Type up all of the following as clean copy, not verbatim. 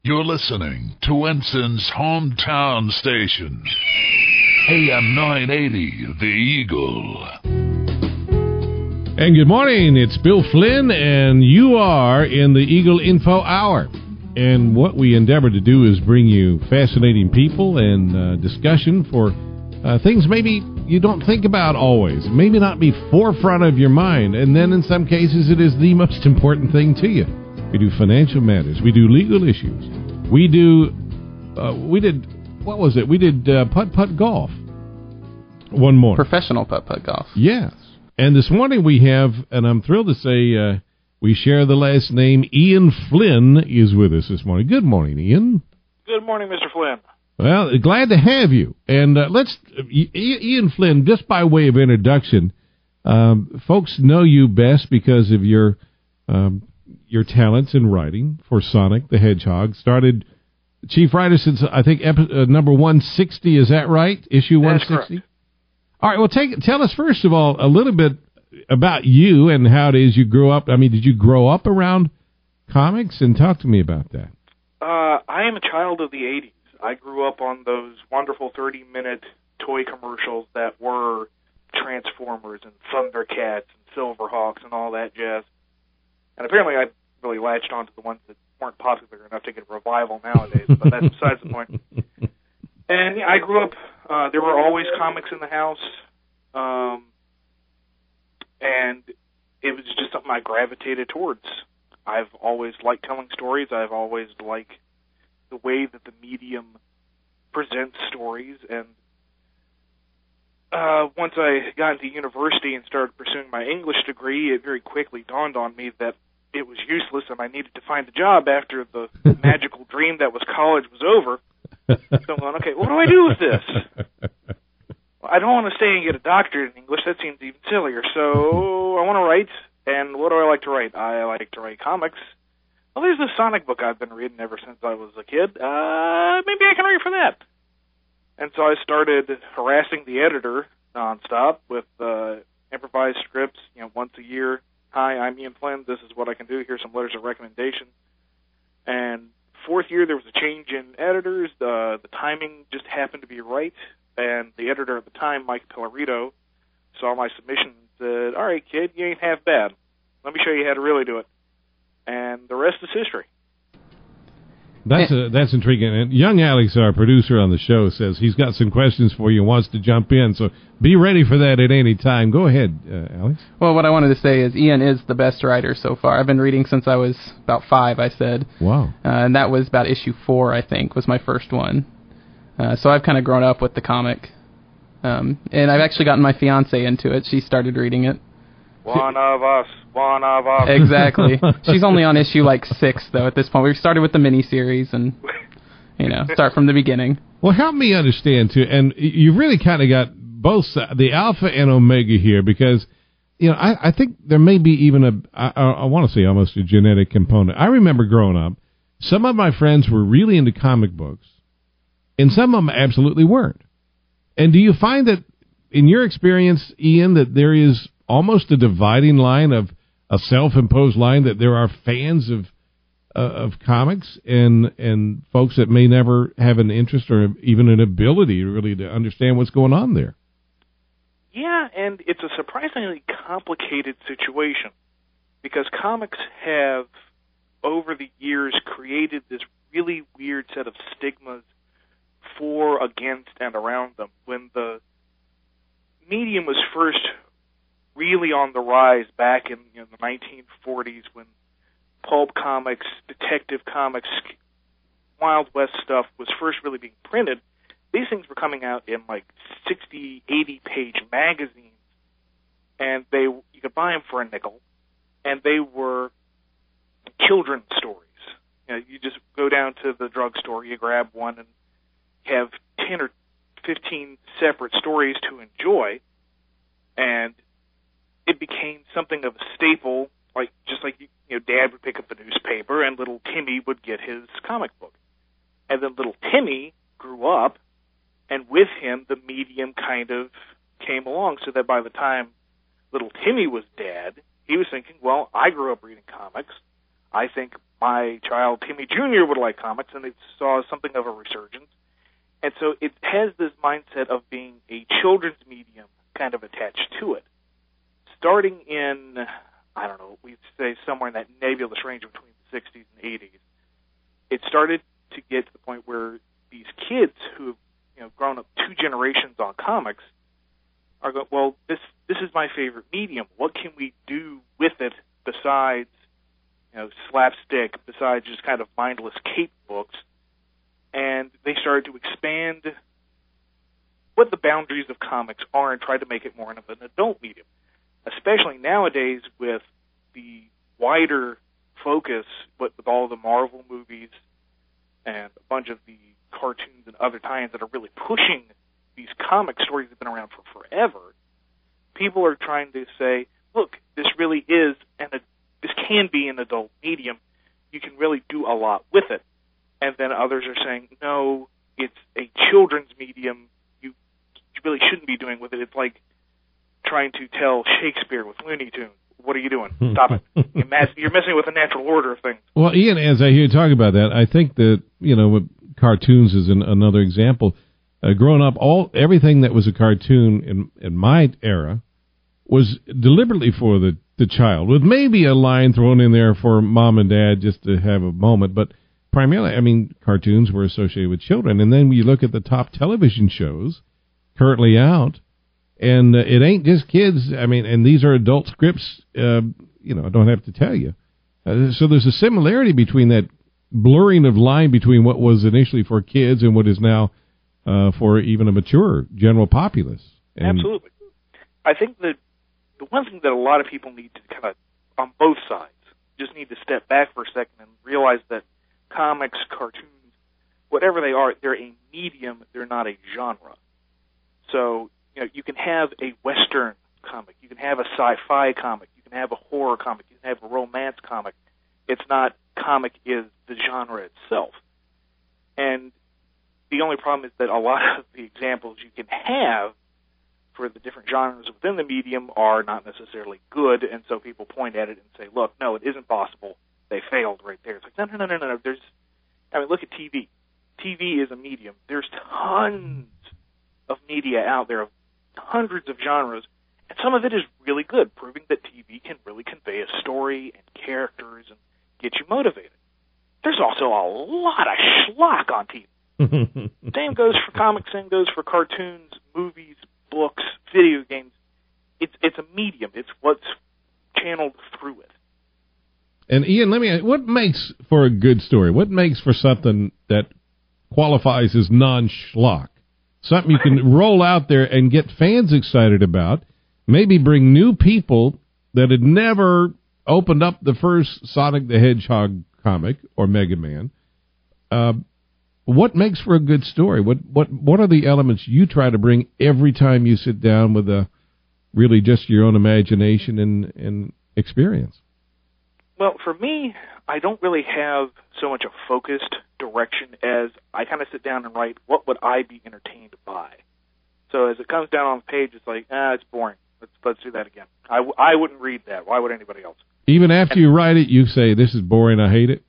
You're listening to Ensign's hometown station, AM 980, The Eagle. And good morning, it's Bill Flynn, and you are in the Eagle Info Hour. And what we endeavor to do is bring you fascinating people and discussion for things maybe you don't think about always, maybe not be forefront of your mind, and then in some cases it is the most important thing to you. We do financial matters, we do legal issues, we did putt-putt golf one morning. Professional putt-putt golf. Yes. And this morning we have, and I'm thrilled to say we share the last name, Ian Flynn is with us this morning. Good morning, Ian. Good morning, Mr. Flynn. Well, glad to have you. And Ian Flynn, just by way of introduction, folks know you best because of your talents in writing for Sonic the Hedgehog. Started chief writer since, I think, number 160, is that right? Issue 160? That's correct. All right, well, tell us, first of all, a little bit about you and how it is you grew up. I mean, did you grow up around comics? And talk to me about that. I am a child of the 80s. I grew up on those wonderful 30-minute toy commercials that were Transformers and Thundercats and Silverhawks and all that jazz. And apparently I really latched onto the ones that weren't popular enough to get a revival nowadays, but that's besides the point. And yeah, I grew up, there were always comics in the house, and it was just something I gravitated towards. I've always liked telling stories. I've always liked the way that the medium presents stories, and once I got into university and started pursuing my English degree, it very quickly dawned on me that it was useless and I needed to find a job after the magical dream that was college was over. So I'm going, okay, what do I do with this? Well, I don't want to stay and get a doctorate in English. That seems even sillier. So I want to write, and what do I like to write? I like to write comics. Well, there's this Sonic book I've been reading ever since I was a kid. Maybe I can write for that. And so I started harassing the editor nonstop with improvised scripts, once a year. Hi, I'm Ian Flynn. This is what I can do. Here's some letters of recommendation. And fourth year, there was a change in editors. The timing just happened to be right. And the editor at the time, Mike Pellerito, saw my submission and said, all right, kid, you ain't half bad. Let me show you how to really do it. And the rest is history. That's intriguing. And young Alex, our producer on the show, says he's got some questions for you and wants to jump in. So be ready for that at any time. Go ahead, Alex. Well, what I wanted to say is Ian is the best writer so far. I've been reading since I was about 5, I said. Wow. And that was about issue 4, I think, was my first one. So I've kind of grown up with the comic. And I've actually gotten my fiancée into it. She started reading it. One of us. Exactly. She's only on issue 6, though, at this point. We started with the miniseries and, start from the beginning. Well, help me understand, too, and you've really kind of got both the alpha and omega here because, I think there may be even I want to say almost a genetic component. I remember growing up, some of my friends were really into comic books, and some of them absolutely weren't. And do you find that, in your experience, Ian, that there is almost a dividing line of a self-imposed line that there are fans of comics and folks that may never have an interest or even an ability really to understand what's going on there? Yeah, and it's a surprisingly complicated situation because comics have, over the years, created this really weird set of stigmas for, against, and around them. When the medium was first really on the rise back in the 1940s when pulp comics, detective comics, Wild West stuff was first really being printed, these things were coming out in 60, 80-page magazines, and you could buy them for a nickel, and they were children's stories. You just go down to the drugstore, you grab one, and have 10 or 15 separate stories to enjoy, and it became something of a staple, just like Dad would pick up the newspaper and little Timmy would get his comic book. And then little Timmy grew up, and with him the medium kind of came along, so that by the time little Timmy was dead, he was thinking, well, I grew up reading comics. I think my child Timmy Jr. would like comics, and they saw something of a resurgence. And so it has this mindset of being a children's medium kind of attached to it. Starting in, I don't know, we'd say somewhere in that nebulous range between the 60s and 80s, it started to get to the point where these kids who have grown up 2 generations on comics are going, well, this is my favorite medium. What can we do with it besides slapstick, besides just kind of mindless cape books? And they started to expand what the boundaries of comics are and try to make it more of an adult medium, especially nowadays with the wider focus with all the Marvel movies and a bunch of the cartoons and other tie-ins that are really pushing these comic stories that have been around for forever. People are trying to say, look, this really is, this can be an adult medium. You can really do a lot with it. And then others are saying, no, it's a children's medium. You really shouldn't be doing with it. It's like trying to tell Shakespeare with Looney Tunes. What are you doing? Stop it. You're messing with the natural order of things. Well, Ian, as I hear you talk about that, I think that, with cartoons is another example. Growing up, everything that was a cartoon in my era was deliberately for the child, with maybe a line thrown in there for mom and dad just to have a moment. But primarily, cartoons were associated with children. And then when you look at the top television shows currently out, and it ain't just kids. And these are adult scripts. I don't have to tell you. So there's a similarity between that blurring of line between what was initially for kids and what is now for even a mature general populace. And absolutely. I think that the one thing that a lot of people need to kind of, on both sides, just need to step back for a second and realize that comics, cartoons, whatever they are, they're a medium, they're not a genre. So, you can have a Western comic, you can have a sci-fi comic, you can have a horror comic, you can have a romance comic. It's not comic is the genre itself. And the only problem is that a lot of the examples you can have for the different genres within the medium are not necessarily good, and so people point at it and say, look, no, it isn't possible. They failed right there. It's like, no. Look at TV. TV is a medium. There's tons of media out there, of hundreds of genres, and some of it is really good, proving that TV can really convey a story and characters and get you motivated. There's also a lot of schlock on TV. Same goes for comics, same goes for cartoons, movies, books, video games. It's a medium. It's what's channeled through it. And Ian, let me ask, what makes for a good story? What makes for something that qualifies as non-schlock? Something you can roll out there and get fans excited about, maybe bring new people that had never opened up the first Sonic the Hedgehog comic or Mega Man. What makes for a good story? What are the elements you try to bring every time you sit down with really just your own imagination and experience? Well, for me, I don't really have so much a focused direction as I kind of sit down and write, what would I be entertained by? So as it comes down on the page, it's like, it's boring. Let's do that again. I wouldn't read that. Why would anybody else? Even after you write it, you say, this is boring, I hate it?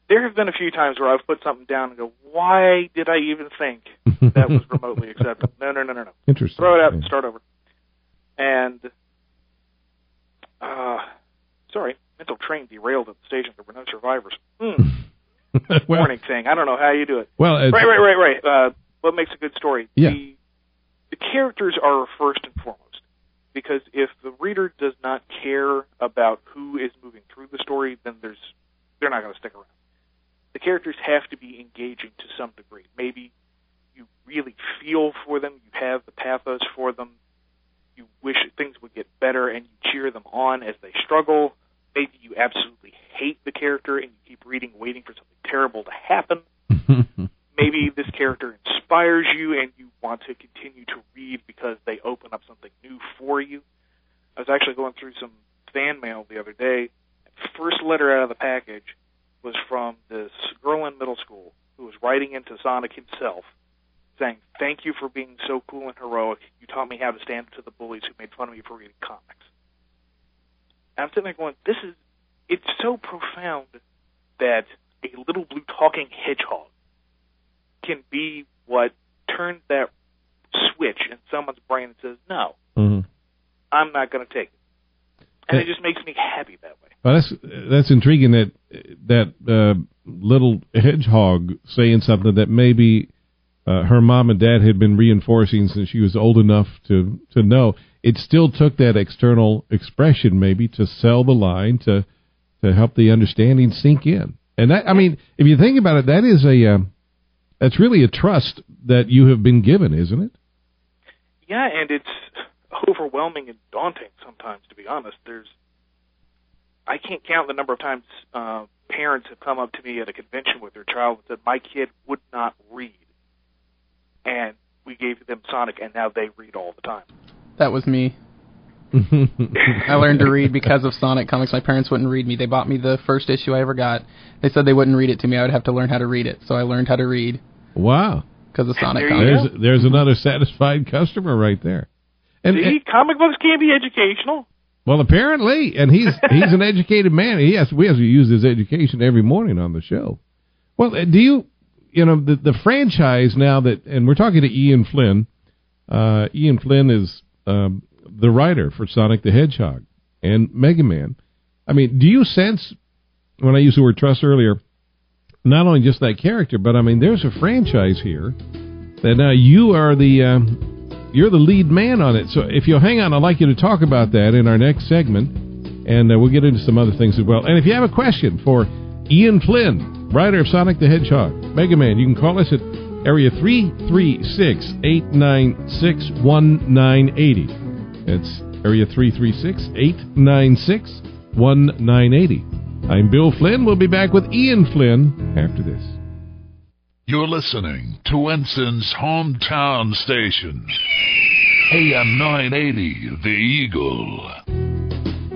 There have been a few times where I've put something down and go, why did I even think that was remotely acceptable? No. Interesting. Throw it out and start over. And, sorry, mental train derailed at the station. There were no survivors. Well, Morning thing. I don't know how you do it. Well, right. What makes a good story? Yeah. The characters are first and foremost. Because if the reader does not care about who is moving through the story, then they're not going to stick around. The characters have to be engaging to some degree. Maybe you really feel for them, you have the pathos for them, you wish things would get better, and you cheer them on as they struggle. Maybe you absolutely hate the character and you keep reading, waiting for something terrible to happen. Maybe this character inspires you and you want to continue to read because they open up something new for you. I was actually going through some fan mail the other day. The first letter out of the package was from this girl in middle school who was writing into Sonic himself, saying, thank you for being so cool and heroic. You taught me how to stand up to the bullies who made fun of me for reading comics. And I'm sitting there going, this it's so profound that a little blue talking hedgehog can be what turns that switch in someone's brain and says, no, I'm not going to take it. And it just makes me happy that way. Well, that's intriguing that little hedgehog saying something that maybe her mom and dad had been reinforcing since she was old enough to know. It still took that external expression maybe to sell the line, to help the understanding sink in. And that, I mean, if you think about it, that's really a trust that you have been given, isn't it? Yeah, and it's overwhelming and daunting sometimes, to be honest. I can't count the number of times parents have come up to me at a convention with their child and said, my kid would not read, and we gave them Sonic, and now they read all the time. That was me. I learned to read because of Sonic comics. My parents wouldn't read me. They bought me the first issue I ever got. They said they wouldn't read it to me. I would have to learn how to read it. So I learned how to read. Wow. Because of Sonic comics. There's another satisfied customer right there. See, comic books can be educational. Well, apparently, and he's an educated man. We have to use his education every morning on the show. Well, do you the franchise now that, and we're talking to Ian Flynn. Ian Flynn is the writer for Sonic the Hedgehog and Mega Man. I mean, do you sense, when I used the word trust earlier, not only just that character, but I mean, there's a franchise here that now you are you're the lead man on it. So if you'll hang on, I'd like you to talk about that in our next segment, and we'll get into some other things as well. And if you have a question for Ian Flynn, writer of Sonic the Hedgehog, Mega Man, you can call us at area 336-896-1980. It's area 336-896-1980. I'm Bill Flynn. We'll be back with Ian Flynn after this. You're listening to Ensign's hometown station, AM 980, The Eagle.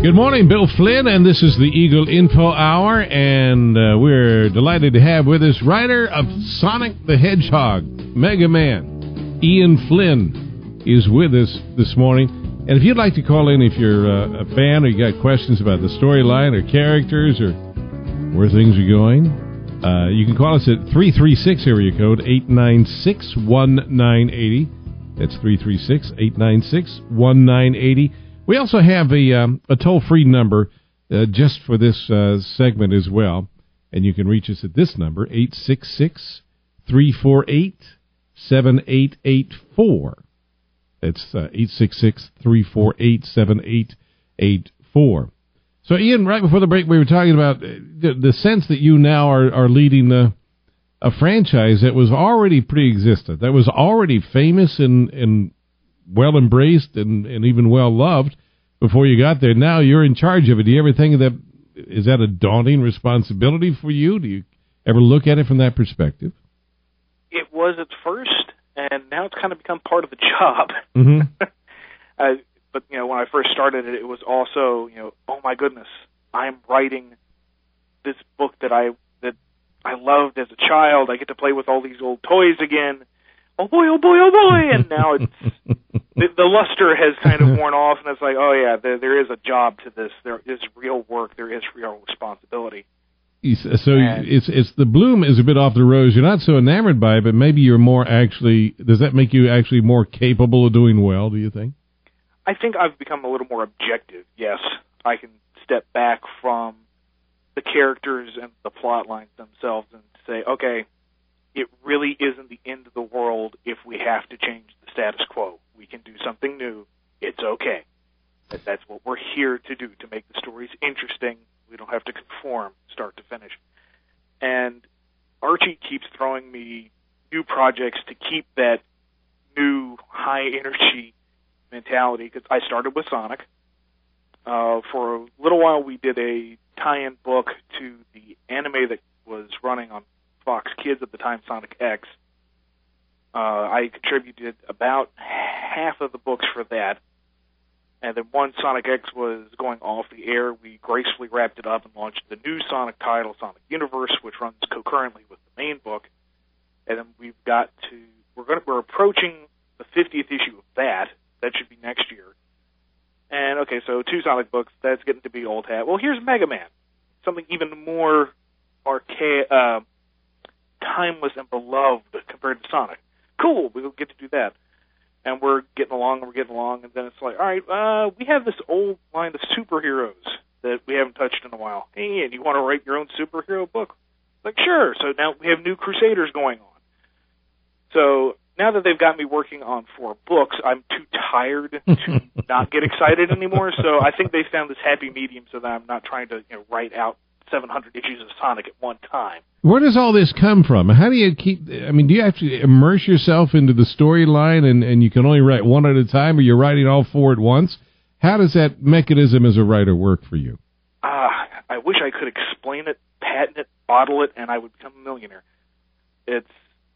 Good morning, Bill Flynn, and this is the Eagle Info Hour, and we're delighted to have with us writer of Sonic the Hedgehog, Mega Man, Ian Flynn is with us this morning. And if you'd like to call in, if you're a fan or you got questions about the storyline or characters or where things are going, you can call us at 336 area code 896-1980. That's 336-896-1980. We also have a toll-free number just for this segment as well, and you can reach us at this number, 866-348-7884. It's 866-348-7884. So, Ian, right before the break, we were talking about the sense that you now are leading a franchise that was already pre-existent, that was already famous and well embraced and even well loved before you got there. Now you're in charge of it. Do you ever think is that a daunting responsibility for you? Do you ever look at it from that perspective? It was at first, and now it's kind of become part of the job. Mm-hmm. But when I first started it, it was also oh my goodness, I'm writing this book that I loved as a child. I get to play with all these old toys again. Oh boy, oh boy, oh boy! And now it's the luster has kind of worn off, and it's like, oh yeah, there is a job to this. There is real work. There is real responsibility. So it's the bloom is a bit off the rose. You're not so enamored by it, but maybe you're more actually. Does that make you actually more capable of doing well? Do you think? I think I've become a little more objective. Yes, I can step back from the characters and the plot lines themselves and say, okay, it really isn't the end of the world if we have to change the status quo. We can do something new. It's okay. That's what we're here to do, to make the stories interesting. We don't have to conform start to finish. And Archie keeps throwing me new projects to keep that new high-energy mentality, because I started with Sonic. For a little while, we did a tie-in book to the anime that was running on Fox Kids at the time, Sonic X. I contributed about half of the books for that. And then once Sonic X was going off the air, we gracefully wrapped it up and launched the new Sonic title, Sonic Universe, which runs concurrently with the main book. And then we're approaching the 50th issue of that. That should be next year. And okay, so 2 Sonic books, that's getting to be old hat. Well, here's Mega Man. something even more archaic, timeless and beloved compared to Sonic. Cool, we'll get to do that. And we're getting along, and then it's like, all right, we have this old line of superheroes that we haven't touched in a while. Hey, and you want to write your own superhero book? Like, sure. So now we have new Crusaders going on. So now that they've got me working on 4 books, I'm too tired to not get excited anymore. So I think they found this happy medium so that I'm not trying to write out 700 issues of Sonic at one time. Where does all this come from? How do you keep, do you actually immerse yourself into the storyline and you can only write one at a time, or you're writing all 4 at once? How does that mechanism as a writer work for you? I wish I could explain it, patent it, bottle it, and I would become a millionaire. It's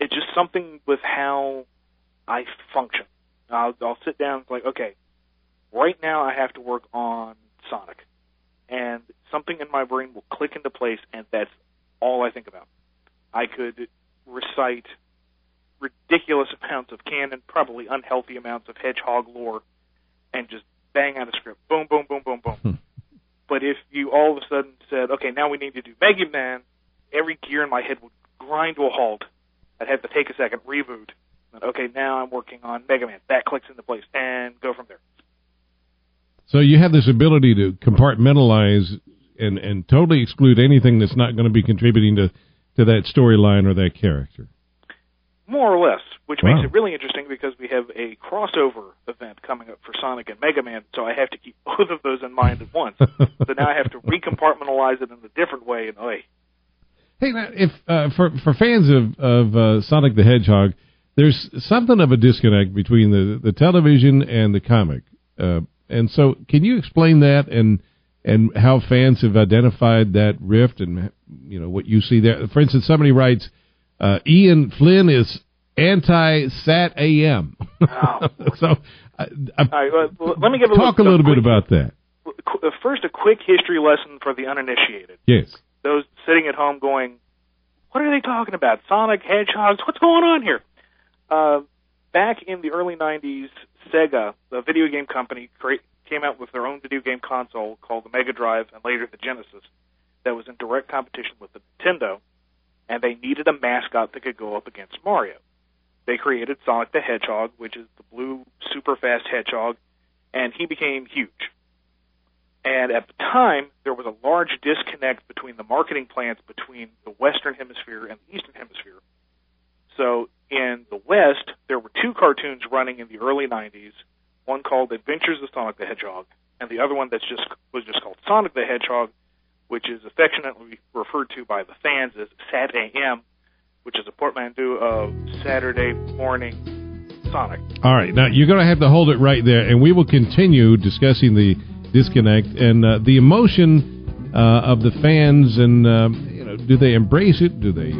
just something with how I function. I'll sit down and it's like, okay, right now I have to work on Sonic. And something in my brain will click into place, and that's all I think about. I could recite ridiculous amounts of canon, probably unhealthy amounts of Hedgehog lore, and just bang out a script. Boom, boom, boom, boom, boom. But if you all of a sudden said, okay, now we need to do Mega Man, every gear in my head would grind to a halt. I'd have to take a second, reboot. And, okay, now I'm working on Mega Man. That clicks into place, and go from there. So you have this ability to compartmentalize and totally exclude anything that's not going to be contributing to that storyline or that character. More or less, which makes it really interesting because we have a crossover event coming up for Sonic and Mega Man, so I have to keep both of those in mind at once. So now I have to recompartmentalize it in a different way. And hey, now, if for fans of Sonic the Hedgehog, there's something of a disconnect between the television and the comic. And so, can you explain that and how fans have identified that rift and what you see there? For instance, somebody writes, Ian Flynn is anti-Sat AM. Oh. So, all right, let me give talk a little bit about that. First, a quick history lesson for the uninitiated. Yes. Those sitting at home going, what are they talking about? Sonic, Hedgehogs, what's going on here? Back in the early 90s, Sega, the video game company, came out with their own video game console called the Mega Drive and later the Genesis that was in direct competition with the Nintendo, and they needed a mascot that could go up against Mario. They created Sonic the Hedgehog, which is the blue, super-fast hedgehog, and he became huge. And at the time, there was a large disconnect between the marketing plans between the Western Hemisphere and the Eastern Hemisphere. So in the West, there were 2 cartoons running in the early 90s, one called Adventures of Sonic the Hedgehog, and the other one was just called Sonic the Hedgehog, which is affectionately referred to by the fans as Sat AM, which is a portmanteau of Saturday morning Sonic. All right, now you're going to have to hold it right there, and we will continue discussing the disconnect and the emotion of the fans, and do they embrace it? Do they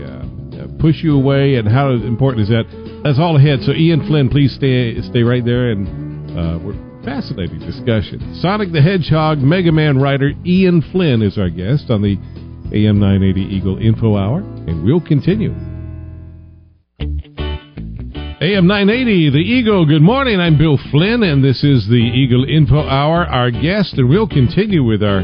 push you away? And how important is that? That's all ahead. So Ian Flynn, please stay right there, and we're fascinating discussion. Sonic the Hedgehog, Mega Man writer Ian Flynn is our guest on the AM 980 Eagle Info Hour, and we'll continue. AM 980, the Eagle. Good morning. I'm Bill Flynn, and this is the Eagle Info Hour. Our guest, and we'll continue with our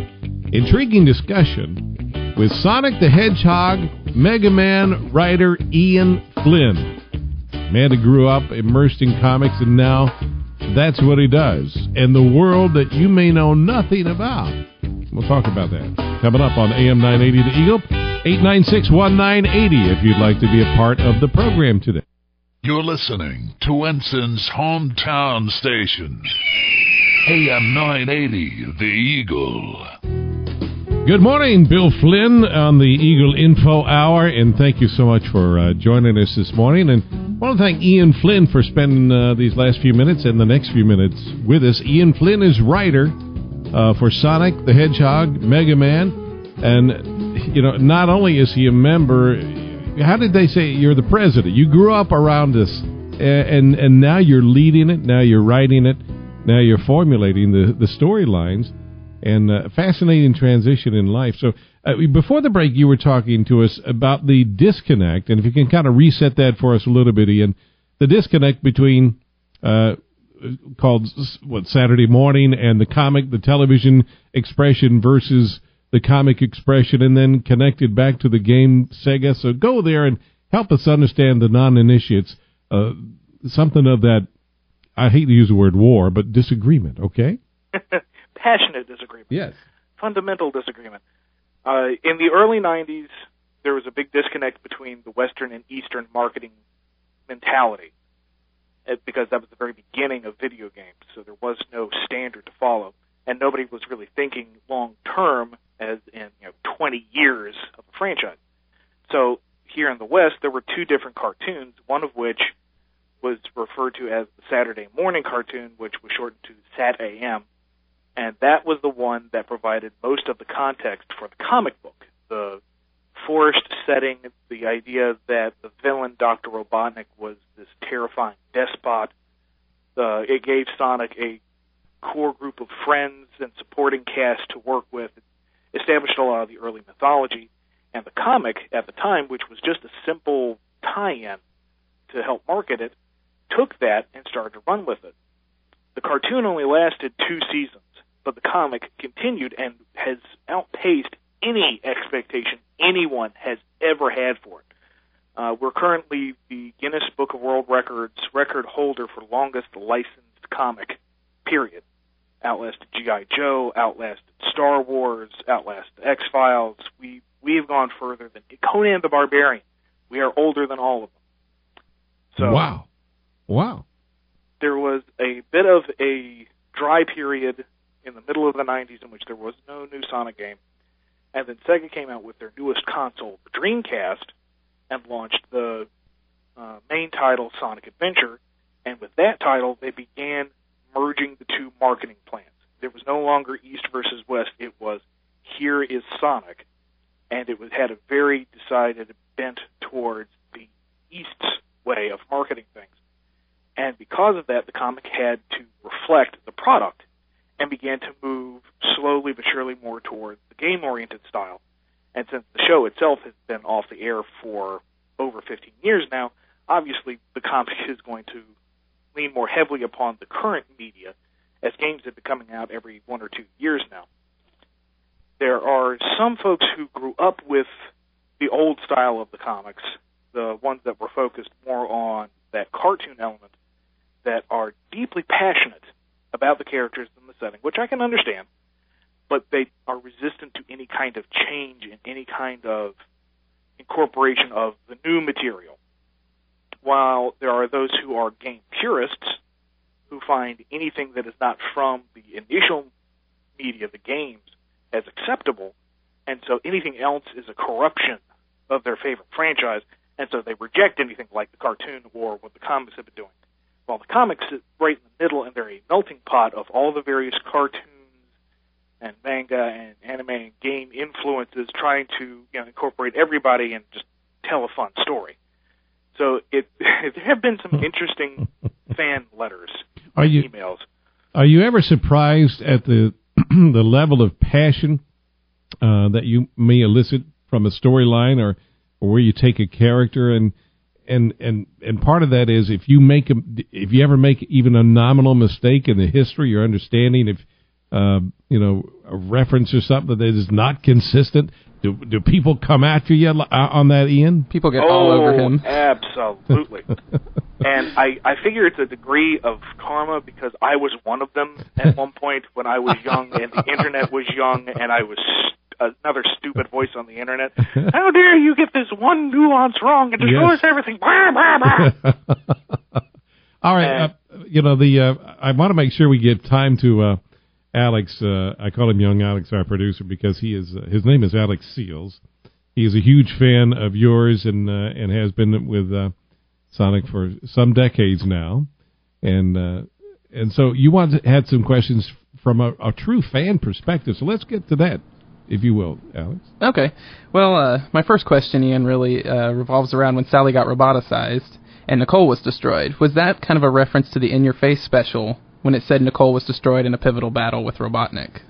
intriguing discussion with Sonic the Hedgehog, Mega Man writer Ian Flynn. Man who grew up immersed in comics, and now that's what he does. And the world that you may know nothing about. We'll talk about that. Coming up on AM 980, the Eagle, 896-1980, if you'd like to be a part of the program today. You're listening to Ensign's hometown station, AM 980, The Eagle. Good morning, Bill Flynn on the Eagle Info Hour, and thank you so much for joining us this morning. And I want to thank Ian Flynn for spending these last few minutes and the next few minutes with us. Ian Flynn is writer for Sonic the Hedgehog, Mega Man, and not only is he a member. How did they say you're the president? You grew up around us, and now you're leading it. Now you're writing it. Now you're formulating the storylines, and fascinating transition in life. So before the break, you were talking to us about the disconnect, and if you can kind of reset that for us a little bit, Ian, the disconnect between called Saturday morning and the comic, the television expression versus the comic expression and then connect it back to the game, Sega. So go there and help us understand the non-initiates, something of that, I hate to use the word war, but disagreement, okay? Passionate disagreement. Yes. Fundamental disagreement. In the early 90s, there was a big disconnect between the Western and Eastern marketing mentality, because that was the very beginning of video games, so there was no standard to follow, and nobody was really thinking long-term, as in 20 years of a franchise. So here in the West, there were two different cartoons, one of which was referred to as the Saturday morning cartoon, which was shortened to Sat AM, and that was the one that provided most of the context for the comic book. The forest setting, the idea that the villain, Dr. Robotnik, was this terrifying despot. It gave Sonic a core group of friends and supporting cast to work with. It established a lot of the early mythology. And the comic, at the time, which was just a simple tie-in to help market it, took that and started to run with it. The cartoon only lasted 2 seasons, but the comic continued and has outpaced any expectation anyone has ever had for it. We're currently the Guinness Book of World Records record holder for longest licensed comic, period. Outlasted G.I. Joe, outlasted Star Wars, outlasted X-Files. We have gone further than Conan the Barbarian. We are older than all of them. So Wow. There was a bit of a dry period in the middle of the 90s in which there was no new Sonic game. And then Sega came out with their newest console, the Dreamcast, and launched the main title, Sonic Adventure. And with that title, they began merging the two marketing plans. There was no longer East versus West. It was, here is Sonic. And it had a very decided bent towards the East's way of marketing things. And because of that, the comic had to reflect the product and began to move slowly but surely more towards the game-oriented style. And since the show itself has been off the air for over 15 years now, obviously the comic is going to lean more heavily upon the current media, as games have been coming out every 1 or 2 years now. There are some folks who grew up with the old style of the comics, the ones that were focused more on that cartoon element, that are deeply passionate about the characters and the setting, which I can understand, but they are resistant to any kind of change and any kind of incorporation of the new material. While there are those who are game purists who find anything that is not from the initial media, the games, as acceptable, and so anything else is a corruption of their favorite franchise, and so they reject anything like the cartoon or what the comics have been doing. While the comics sit right in the middle, and they're a melting pot of all the various cartoons and manga and anime and game influences, trying to incorporate everybody and just tell a fun story. So there have been some interesting fan letters, emails. Are you ever surprised at the the level of passion that you may elicit from a storyline, or where you take a character and part of that is if you ever make even a nominal mistake in the history or understanding, if a reference or something that is not consistent, do people come after you on that, Ian? People get all over him. Absolutely. And I figure it's a degree of karma because I was one of them at one point when I was young and the internet was young and I was another stupid voice on the internet. How dare you get this one nuance wrong? It destroys everything. Blah, blah, blah. All right. I want to make sure we give time to Alex. I call him Young Alex, our producer, because his name is Alex Seals. He is a huge fan of yours and has been with Sonic for some decades now. And so you had some questions from a true fan perspective. So let's get to that, if you will, Alex. Okay. Well, my first question, Ian, really revolves around when Sally got roboticized and Nicole was destroyed. Was that kind of a reference to the In Your Face special when it said Nicole was destroyed in a pivotal battle with Robotnik?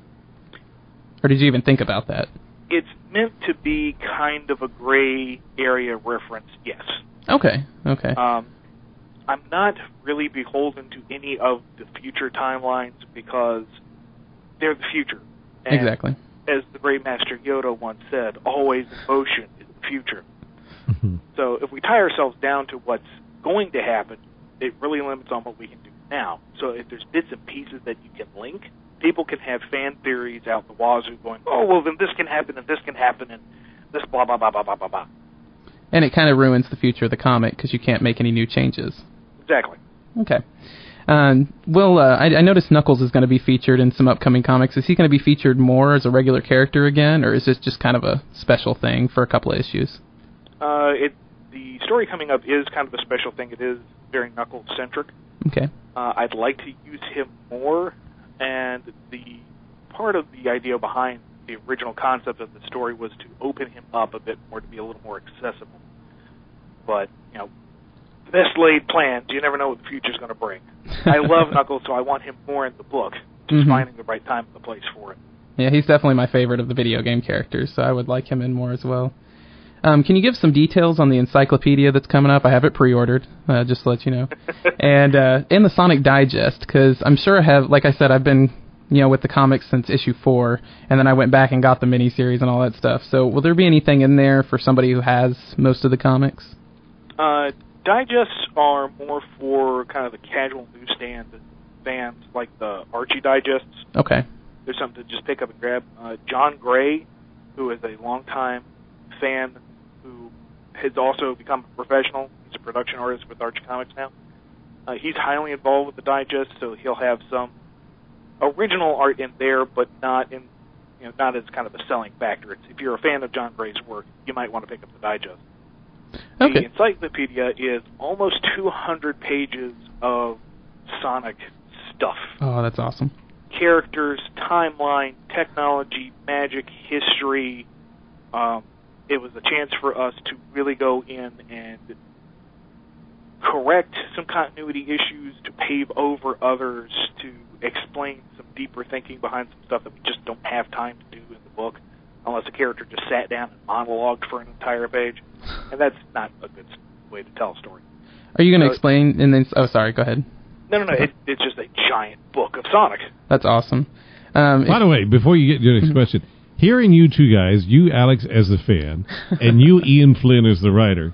Or did you even think about that? It's meant to be kind of a gray area reference, yes. Okay. I'm not really beholden to any of the future timelines because they're the future. And exactly. as the great Master Yoda once said, always in motion is the future. So if we tie ourselves down to what's going to happen, it really limits on what we can do now. So if there's bits and pieces that you can link, people can have fan theories out the wazoo going, oh, well, then this can happen, and this can happen, and this blah, blah, blah, blah, blah, blah, blah. And it kind of ruins the future of the comic because you can't make any new changes. Exactly. Okay. I noticed Knuckles is going to be featured in some upcoming comics. Is he going to be featured more as a regular character again, or is this just kind of a special thing for a couple of issues? The story coming up is kind of a special thing. It is very Knuckles-centric. Okay. I'd like to use him more, and the part of the idea behind the original concept of the story was to open him up a bit more, to be a little more accessible. But, best laid plans, you never know what the future's going to bring. I love Knuckles, so I want him more in the book. Just finding the right time and the place for it. Yeah, he's definitely my favorite of the video game characters, so I would like him in more as well. Can you give some details on the encyclopedia that's coming up? I have it pre-ordered, just to let you know. And in the Sonic Digest, because I'm sure like I said, I've been with the comics since issue 4, and then I went back and got the miniseries and all that stuff. So will there be anything in there for somebody who has most of the comics? Digests are more for kind of the casual newsstand fans, like the Archie Digests. Okay. There's something to just pick up and grab. John Gray, who is a longtime fan who has also become a professional. He's a production artist with Archie Comics now. He's highly involved with the Digest, so he'll have some original art in there, but not in, not as kind of a selling factor. If you're a fan of John Gray's work, you might want to pick up the Digest. Okay. The encyclopedia is almost 200 pages of Sonic stuff. Oh, that's awesome. Characters, timeline, technology, magic, history. It was a chance for us to really go in and correct some continuity issues, to pave over others, to explain some deeper thinking behind some stuff that we just don't have time to do in the book, unless a character just sat down and monologued for an entire page. And that's not a good way to tell a story. Are you going to explain? And then, oh, sorry, go ahead. No. It's just a giant book of Sonic. That's awesome. By the way, before you get to the next question, hearing you two guys, you, Alex, as the fan, and you, Ian Flynn, as the writer,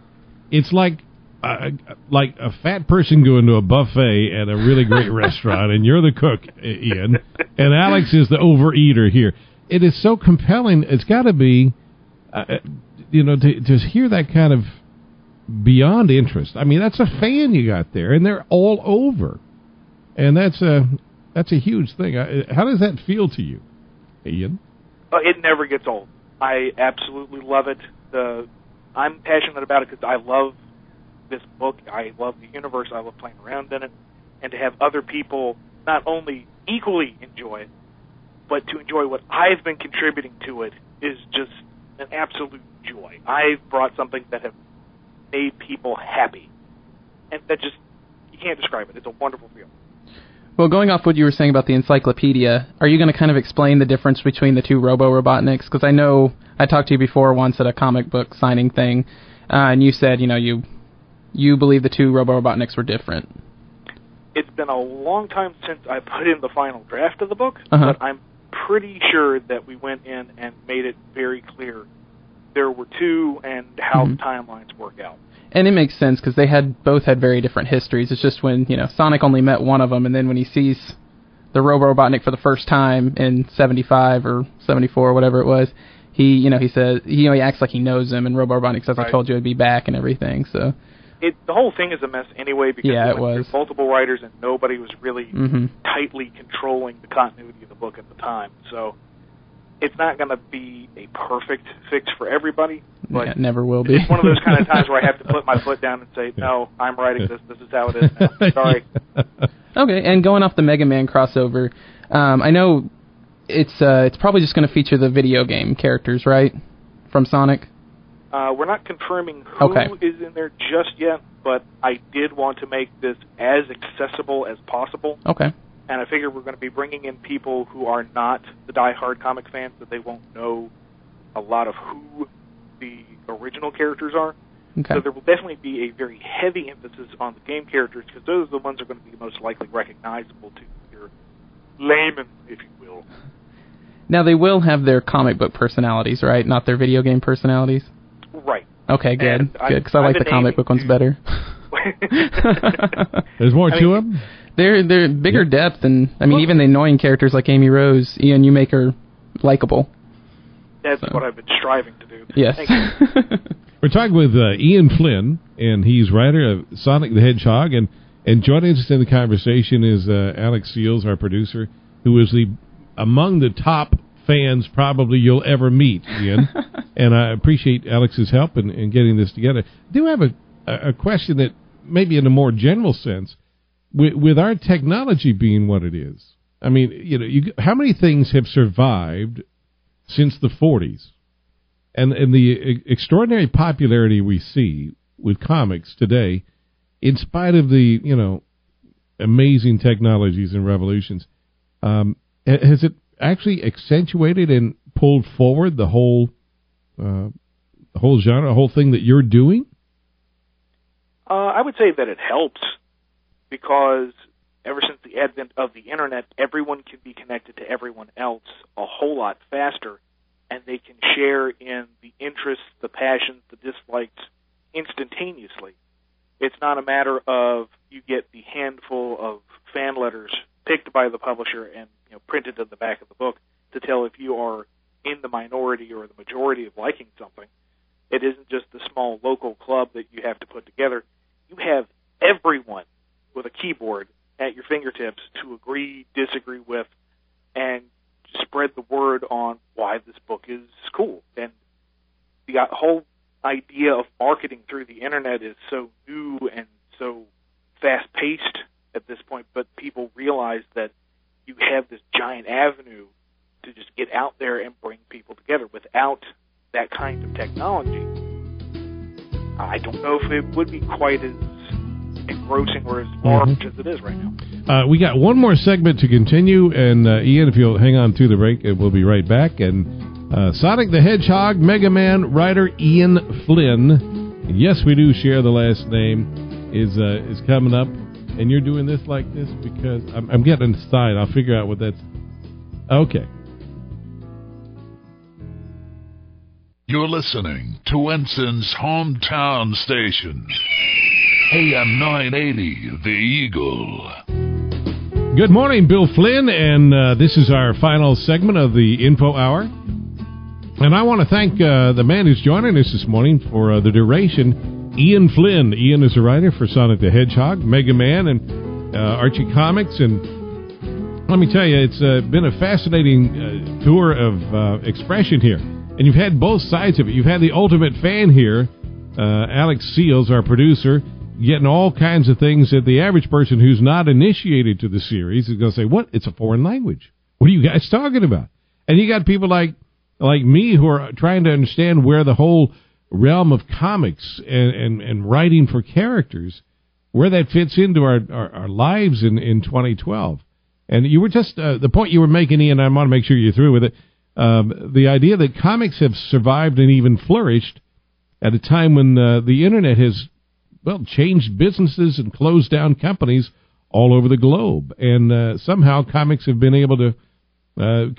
it's like a fat person going to a buffet at a really great restaurant, and you're the cook, Ian, and Alex is the overeater here. It is so compelling. It's got to be, to hear that kind of beyond interest. I mean, that's a fan you got there, and they're all over, and that's a huge thing. How does that feel to you, Ian? It never gets old. I absolutely love it. I'm passionate about it because I love this book. I love the universe. I love playing around in it. And to have other people not only equally enjoy it, but to enjoy what I've been contributing to it is just an absolute joy. I've brought something that have made people happy. And that just, you can't describe it. It's a wonderful feeling. Well, going off what you were saying about the encyclopedia, are you going to kind of explain the difference between the two Robo-Robotniks? Because I know I talked to you before once at a comic book signing thing, and you said, you believe the two Robo-Robotniks were different. It's been a long time since I put in the final draft of the book, but I'm pretty sure that we went in and made it very clear there were two and how the timelines work out. And it makes sense because they both had very different histories. It's just when, Sonic only met one of them, and then when he sees the Robo-Robotnik for the first time in 75 or 74 or whatever it was, he says, he acts like he knows him, and Robo-Robotnik says, I told you I'd be back and everything, so. The whole thing is a mess anyway because there's multiple writers and nobody was really tightly controlling the continuity of the book at the time. So it's not going to be a perfect fix for everybody. But it never will be. It's one of those kind of times where I have to put my foot down and say, no, I'm writing this. This is how it is now. Sorry. Okay, and going off the Mega Man crossover, I know it's probably just going to feature the video game characters, right, from Sonic? We're not confirming who is in there just yet, but I did want to make this as accessible as possible. Okay. And I figure we're going to be bringing in people who are not the die-hard comic fans, that they won't know a lot of who the original characters are. Okay. So there will definitely be a very heavy emphasis on the game characters, because those are the ones that are going to be most likely recognizable to your layman, if you will. Now, they will have their comic book personalities, right? Not their video game personalities? Right. Okay, good, because I like the comic book ones better. There's more to them? They're bigger depth, and, even the annoying characters like Amy Rose, Ian, you make her likable. That's what I've been striving to do. Yes. Thank you. We're talking with Ian Flynn, and he's writer of Sonic the Hedgehog, and joining us in the conversation is Alex Seals, our producer, who is among the top fans probably you'll ever meet, Ian. And I appreciate Alex's help in getting this together. I do have a question that maybe in a more general sense, with our technology being what it is, how many things have survived since the 40s? And the extraordinary popularity we see with comics today, in spite of the, amazing technologies and revolutions, has it actually accentuated and pulled forward the whole genre, the whole thing that you're doing? I would say that it helps, because ever since the advent of the Internet, everyone can be connected to everyone else a whole lot faster, and they can share in the interests, the passions, the dislikes instantaneously. It's not a matter of you get the handful of fan letters picked by the publisher and printed in the back of the book to tell if you are in the minority or the majority of liking something. It isn't just the small local club that you have to put together. You have everyone with a keyboard at your fingertips to agree, disagree with, and spread the word on why this book is cool. And the whole idea of marketing through the Internet is so new and so fast-paced at this point, but people realize that you have this giant avenue to just get out there and bring people together. Without that kind of technology, I don't know if it would be quite as engrossing or as large as it is right now. We got one more segment to continue, and Ian, if you'll hang on to the break, we'll be right back. And Sonic the Hedgehog, Mega Man writer Ian Flynn, yes, we do share the last name, is coming up. And you're doing this like this because I'm getting inside. I'll figure out what that's... Okay. You're listening to Ensign's hometown station, AM 980, The Eagle. Good morning, Bill Flynn, and this is our final segment of the Info Hour. And I want to thank the man who's joining us this morning for the duration, Ian Flynn. Ian is a writer for Sonic the Hedgehog, Mega Man, and Archie Comics. And let me tell you, it's been a fascinating tour of expression here. And you've had both sides of it. You've had the ultimate fan here, Alex Seals, our producer, getting all kinds of things that the average person who's not initiated to the series is going to say, what? It's a foreign language. What are you guys talking about? And you got people like me who are trying to understand where the whole realm of comics and writing for characters, where that fits into our lives in 2012. And you were just, the point you were making, Ian, I want to make sure you're through with it, the idea that comics have survived and even flourished at a time when the Internet has, changed businesses and closed down companies all over the globe. And somehow comics have been able to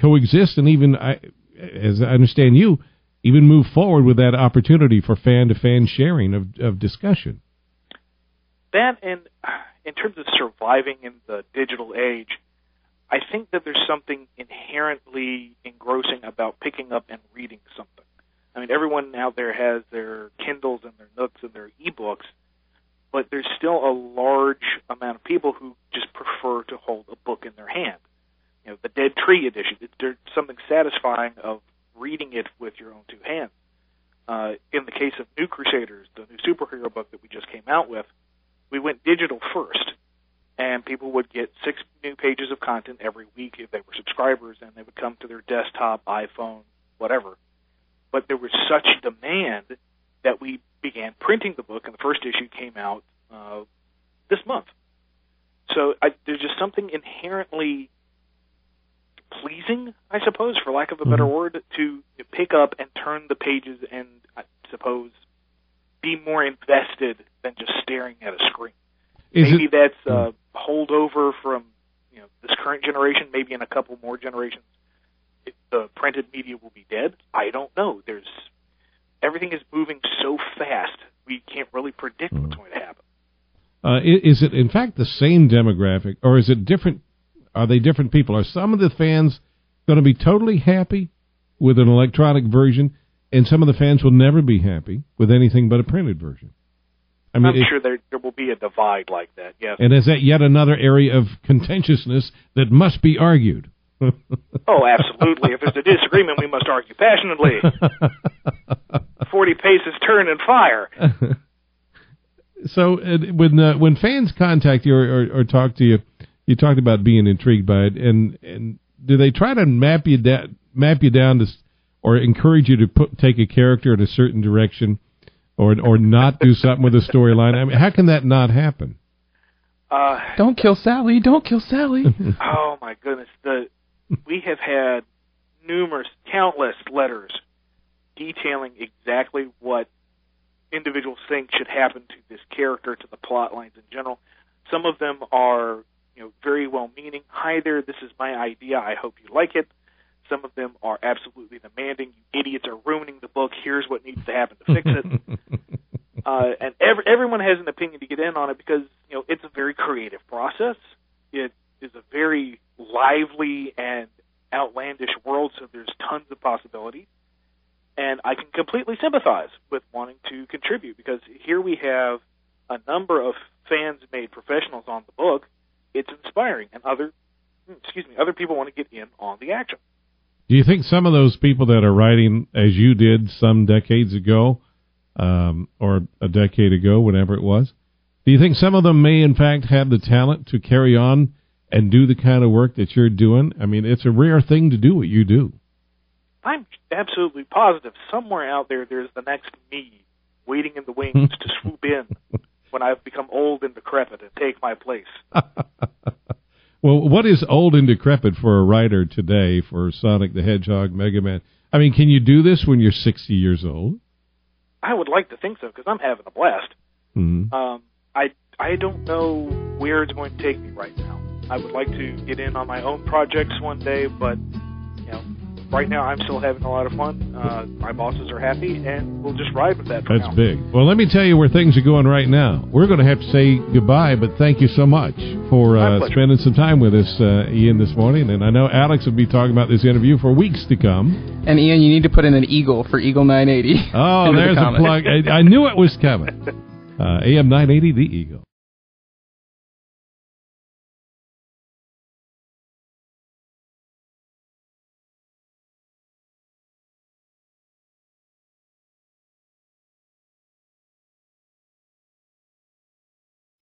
coexist and even, as I understand you, even move forward with that opportunity for fan-to-fan sharing of discussion. That, and in terms of surviving in the digital age, I think that there's something inherently engrossing about picking up and reading something. I mean, everyone out there has their Kindles and their Nooks and their e-books, but there's still a large amount of people who just prefer to hold a book in their hand. The Dead Tree edition, there's something satisfying of reading it with your own two hands. In the case of New Crusaders, the new superhero book that we just came out with, we went digital first, and people would get 6 new pages of content every week if they were subscribers, and they would come to their desktop, iPhone, whatever. But there was such demand that we began printing the book, and the first issue came out this month. So there's just something inherently pleasing, I suppose, for lack of a better word, to pick up and turn the pages and, I suppose, be more invested than just staring at a screen. Maybe that's a holdover from this current generation. Maybe in a couple more generations, the printed media will be dead? I don't know. Everything is moving so fast, we can't really predict what's going to happen. Is it, in fact, the same demographic, or is it different? Are they different people? Are some of the fans going to be totally happy with an electronic version, and some of the fans will never be happy with anything but a printed version? I mean, I'm sure there will be a divide like that, yes. And is that yet another area of contentiousness that must be argued? Oh, absolutely. If there's a disagreement, we must argue passionately. 40 paces, turn and fire. So when fans contact you or talk to you, you talked about being intrigued by it, and do they try to map you down to, or encourage you to take a character in a certain direction, or not do something with a storyline? I mean, how can that not happen? Don't kill Sally! Don't kill Sally! Oh my goodness! We have had countless letters detailing exactly what individuals think should happen to this character, to the plot lines in general. Some of them are, very well-meaning. Hi there, this is my idea. I hope you like it. Some of them are absolutely demanding. You idiots are ruining the book. Here's what needs to happen to fix it. And everyone has an opinion to get in on it because, it's a very creative process. It is a very lively and outlandish world, so there's tons of possibilities. And I can completely sympathize with wanting to contribute because here we have a number of fans-made professionals on the book. It's inspiring, and other people want to get in on the action. Do you think some of those people that are writing as you did some decades ago, or a decade ago, whatever it was, do you think some of them may in fact have the talent to carry on and do the kind of work that you're doing? I mean, it's a rare thing to do what you do. I'm absolutely positive somewhere out there's the next me waiting in the wings to swoop in when I've become old and decrepit and take my place. Well, what is old and decrepit for a writer today for Sonic the Hedgehog, Mega Man? I mean, can you do this when you're 60 years old? I would like to think so because I'm having a blast. Mm-hmm. I don't know where it's going to take me right now. I would like to get in on my own projects one day, but right now I'm still having a lot of fun. My bosses are happy, and we'll just ride with that for now. That's big. Well, let me tell you where things are going right now. We're going to have to say goodbye, but thank you so much for spending some time with us, Ian, this morning. And I know Alex will be talking about this interview for weeks to come. And, Ian, you need to put in an eagle for Eagle 980. Oh, there's a plug. I knew it was coming. AM 980, The Eagle.